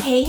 Hey!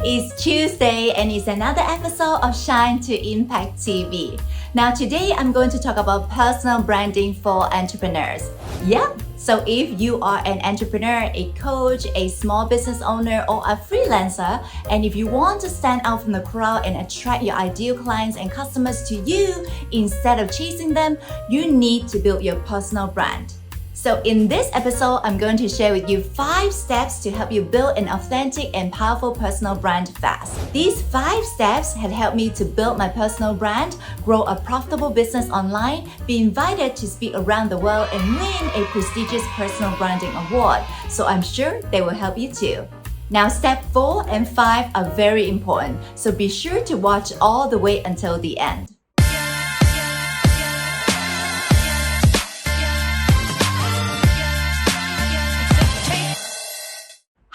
It's Tuesday and it's another episode of Shine to Impact TV. Now today I'm going to talk about personal branding for entrepreneurs. Yep, so if you are an entrepreneur, a coach, a small business owner, or a freelancer, and if you want to stand out from the crowd and attract your ideal clients and customers to you instead of chasing them, you need to build your personal brand. So in this episode, I'm going to share with you 5 steps to help you build an authentic and powerful personal brand fast. These 5 steps have helped me to build my personal brand, grow a profitable business online, be invited to speak around the world, and win a prestigious personal branding award. So I'm sure they will help you too. Now, step 4 and 5 are very important, so be sure to watch all the way until the end.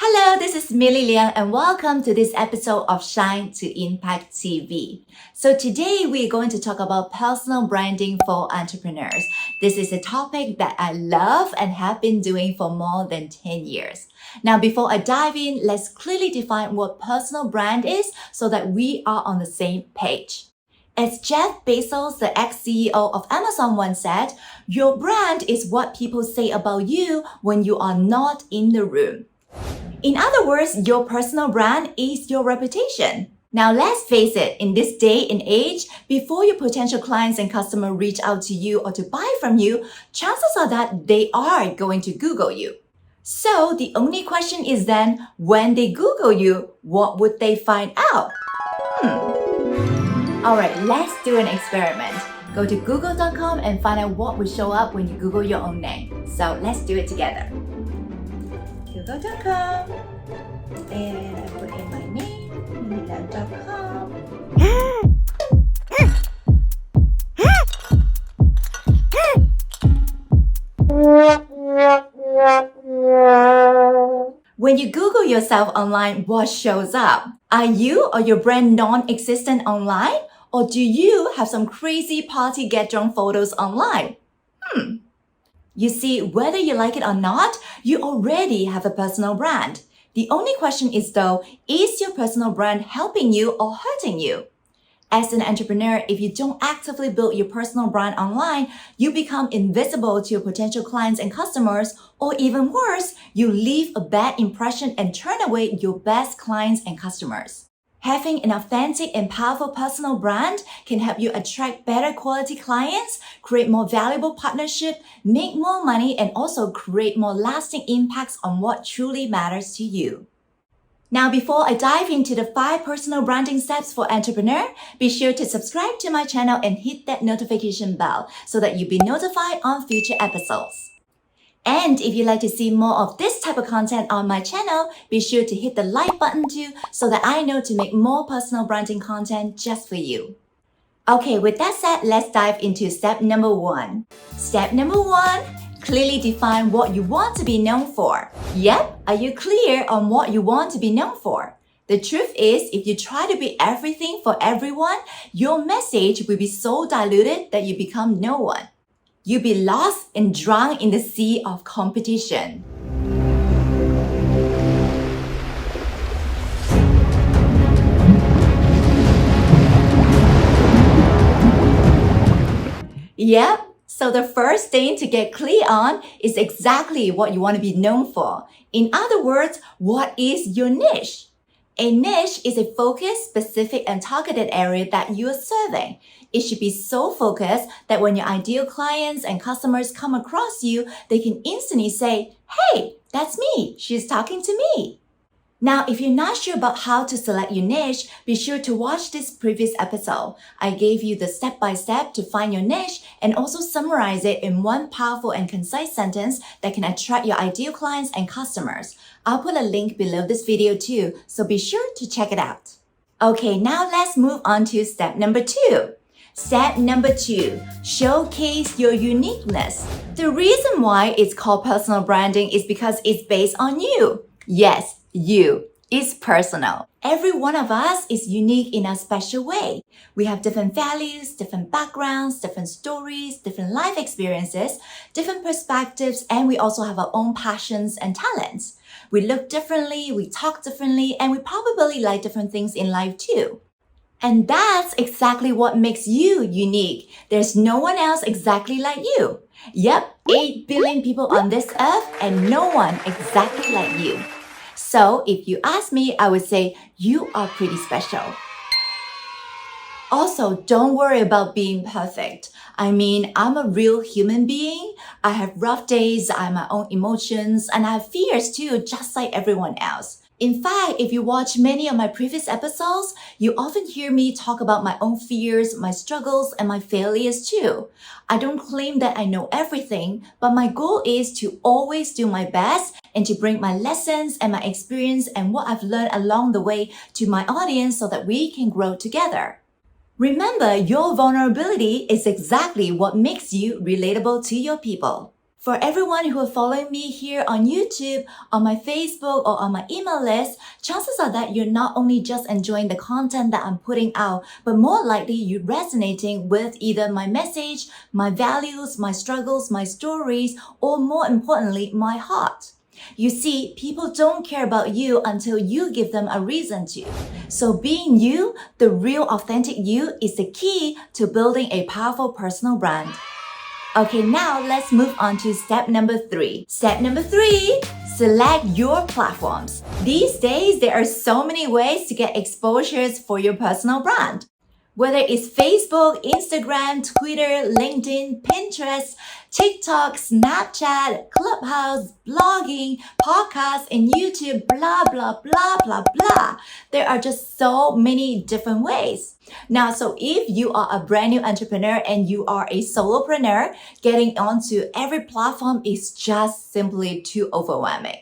Hello, this is Millie Leung and welcome to this episode of Shine to Impact TV. So today we're going to talk about personal branding for entrepreneurs. This is a topic that I love and have been doing for more than 10 years. Now, before I dive in, let's clearly define what personal brand is so that we are on the same page. As Jeff Bezos, the ex-CEO of Amazon once said, your brand is what people say about you when you are not in the room. In other words, your personal brand is your reputation. Now, let's face it, in this day and age, before your potential clients and customers reach out to you or to buy from you, chances are that they are going to Google you. So the only question is then, when they Google you, what would they find out? Alright, let's do an experiment. Go to google.com and find out what will show up when you Google your own name. So let's do it together. Google.com, and I put in my name, Leung.com. When you Google yourself online, what shows up? Are you or your brand non-existent online? Or do you have some crazy party get-drunk photos online? You see, whether you like it or not, you already have a personal brand. The only question is though, is your personal brand helping you or hurting you? As an entrepreneur, if you don't actively build your personal brand online, you become invisible to your potential clients and customers, or even worse, you leave a bad impression and turn away your best clients and customers. Having an authentic and powerful personal brand can help you attract better quality clients, create more valuable partnerships, make more money, and also create more lasting impacts on what truly matters to you. Now, before I dive into the 5 personal branding steps for entrepreneurs, be sure to subscribe to my channel and hit that notification bell so that you'll be notified on future episodes. And if you'd like to see more of this type of content on my channel, be sure to hit the like button too so that I know to make more personal branding content just for you. Okay, with that said, let's dive into step number 1. Step number 1, clearly define what you want to be known for. Yep, are you clear on what you want to be known for? The truth is, if you try to be everything for everyone, your message will be so diluted that you become no one. You'll be lost and drowned in the sea of competition. Yep, so the first thing to get clear on is exactly what you want to be known for. In other words, what is your niche? A niche is a focused, specific, and targeted area that you are serving. It should be so focused that when your ideal clients and customers come across you, they can instantly say, hey, that's me. She's talking to me. Now, if you're not sure about how to select your niche, be sure to watch this previous episode. I gave you the step-by-step to find your niche and also summarize it in one powerful and concise sentence that can attract your ideal clients and customers. I'll put a link below this video too, so be sure to check it out. Okay, now let's move on to step number 2. Step number 2, showcase your uniqueness. The reason why it's called personal branding is because it's based on you. Yes, you. It's personal. Every one of us is unique in a special way. We have different values, different backgrounds, different stories, different life experiences, different perspectives, and we also have our own passions and talents. We look differently, we talk differently, and we probably like different things in life too. And that's exactly what makes you unique. There's no one else exactly like you. Yep, 8 billion people on this earth and no one exactly like you. So if you ask me, I would say you are pretty special. Also, don't worry about being perfect. I mean, I'm a real human being. I have rough days, I have my own emotions, and I have fears too, just like everyone else. In fact, if you watch many of my previous episodes, you often hear me talk about my own fears, my struggles, and my failures too. I don't claim that I know everything, but my goal is to always do my best and to bring my lessons and my experience and what I've learned along the way to my audience so that we can grow together. Remember, your vulnerability is exactly what makes you relatable to your people. For everyone who are following me here on YouTube, on my Facebook, or on my email list, chances are that you're not only just enjoying the content that I'm putting out, but more likely you're resonating with either my message, my values, my struggles, my stories, or more importantly, my heart. You see, people don't care about you until you give them a reason to. So being you, the real authentic you, is the key to building a powerful personal brand. Okay, now let's move on to step number 3. Step number 3, select your platforms. These days, there are so many ways to get exposures for your personal brand. Whether it's Facebook, Instagram, Twitter, LinkedIn, Pinterest, TikTok, Snapchat, Clubhouse, blogging, podcasts, and YouTube, blah, blah, blah, blah, blah. There are just so many different ways. Now, so if you are a brand new entrepreneur and you are a solopreneur, getting onto every platform is just simply too overwhelming.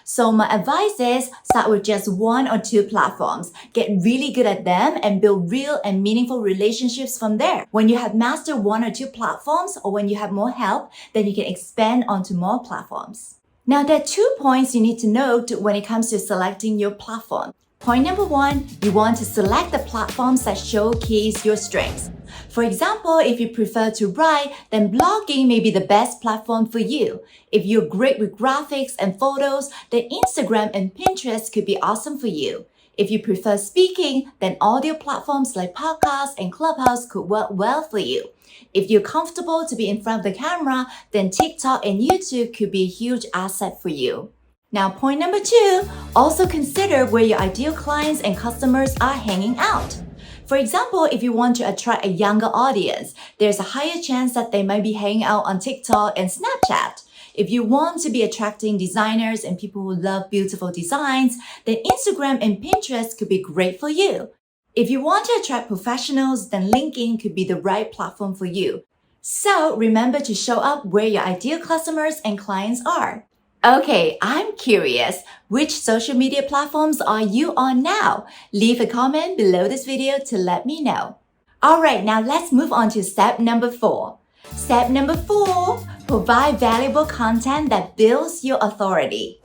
So my advice is start with just 1 or 2 platforms. Get really good at them and build real and meaningful relationships from there. When you have mastered 1 or 2 platforms or when you have more help, then you can expand onto more platforms. Now there are 2 points you need to note when it comes to selecting your platform. Point number 1, you want to select the platforms that showcase your strengths. For example, if you prefer to write, then blogging may be the best platform for you. If you're great with graphics and photos, then Instagram and Pinterest could be awesome for you. If you prefer speaking, then audio platforms like podcasts and Clubhouse could work well for you. If you're comfortable to be in front of the camera, then TikTok and YouTube could be a huge asset for you. Now, point number 2, also consider where your ideal clients and customers are hanging out. For example, if you want to attract a younger audience, there's a higher chance that they might be hanging out on TikTok and Snapchat. If you want to be attracting designers and people who love beautiful designs, then Instagram and Pinterest could be great for you. If you want to attract professionals, then LinkedIn could be the right platform for you. So remember to show up where your ideal customers and clients are. Okay, I'm curious, which social media platforms are you on now? Leave a comment below this video to let me know. Alright, now let's move on to step number 4. Step number 4, provide valuable content that builds your authority.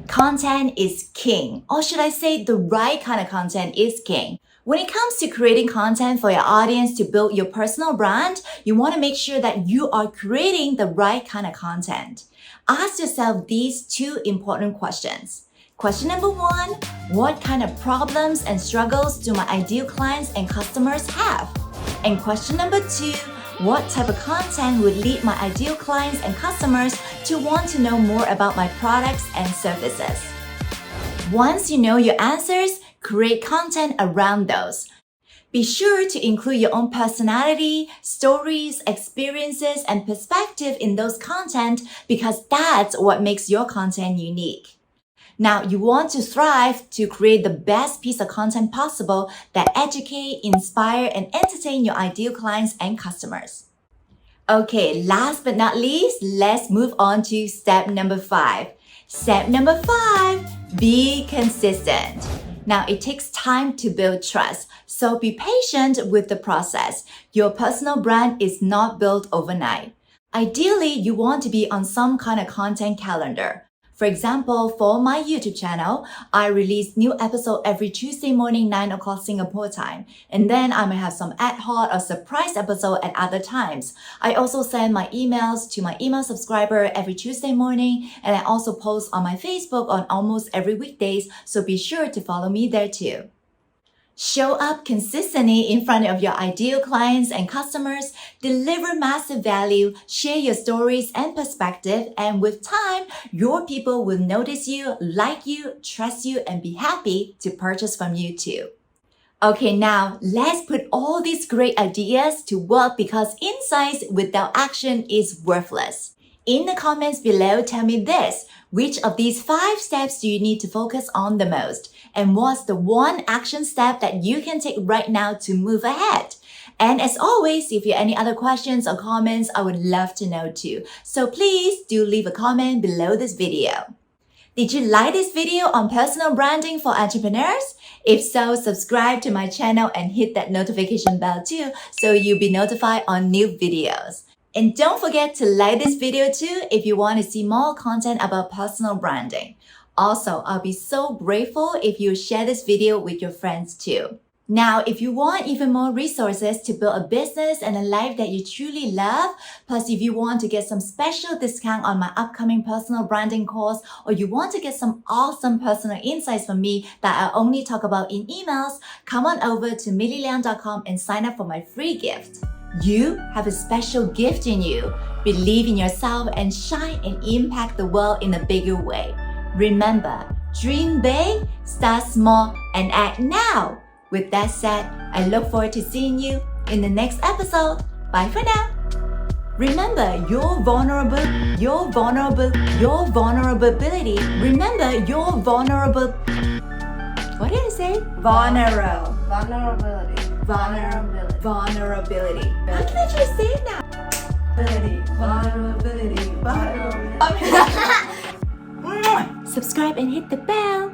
Content is king, or should I say the right kind of content is king. When it comes to creating content for your audience to build your personal brand, you want to make sure that you are creating the right kind of content. Ask yourself these 2 important questions. Question number 1, what kind of problems and struggles do my ideal clients and customers have? And question number 2, what type of content would lead my ideal clients and customers to want to know more about my products and services? Once you know your answers, create content around those. Be sure to include your own personality, stories, experiences, and perspective in those content because that's what makes your content unique. Now, you want to strive to create the best piece of content possible that educate, inspire, and entertain your ideal clients and customers. Okay, last but not least, let's move on to step number 5. Step number 5, be consistent. Now, it takes time to build trust, so be patient with the process. Your personal brand is not built overnight. Ideally, you want to be on some kind of content calendar. For example, for my YouTube channel, I release new episode every Tuesday morning, 9 o'clock Singapore time. And then I may have some ad hoc or surprise episode at other times. I also send my emails to my email subscriber every Tuesday morning. And I also post on my Facebook on almost every weekdays. So be sure to follow me there too. Show up consistently in front of your ideal clients and customers, deliver massive value, share your stories and perspective, and with time, your people will notice you, like you, trust you, and be happy to purchase from you too. Okay, now let's put all these great ideas to work because insights without action is worthless. In the comments below, tell me this. Which of these 5 steps do you need to focus on the most? And what's the one action step that you can take right now to move ahead? And as always, if you have any other questions or comments, I would love to know too. So please do leave a comment below this video. Did you like this video on personal branding for entrepreneurs? If so, subscribe to my channel and hit that notification bell too so you'll be notified on new videos. And don't forget to like this video too if you want to see more content about personal branding. Also, I'll be so grateful if you share this video with your friends too. Now, if you want even more resources to build a business and a life that you truly love, plus if you want to get some special discount on my upcoming personal branding course, or you want to get some awesome personal insights from me that I only talk about in emails, come on over to millieleung.com and sign up for my free gift. You have a special gift in you. Believe in yourself and shine and impact the world in a bigger way. Remember, dream big, start small, and act now. With that said, I look forward to seeing you in the next episode. Bye for now. Remember, you're vulnerable. Remember, you're vulnerable. What did I say? Vulnerable. Vulnerability. How can I just say it now? Vulnerability. Subscribe and hit the bell.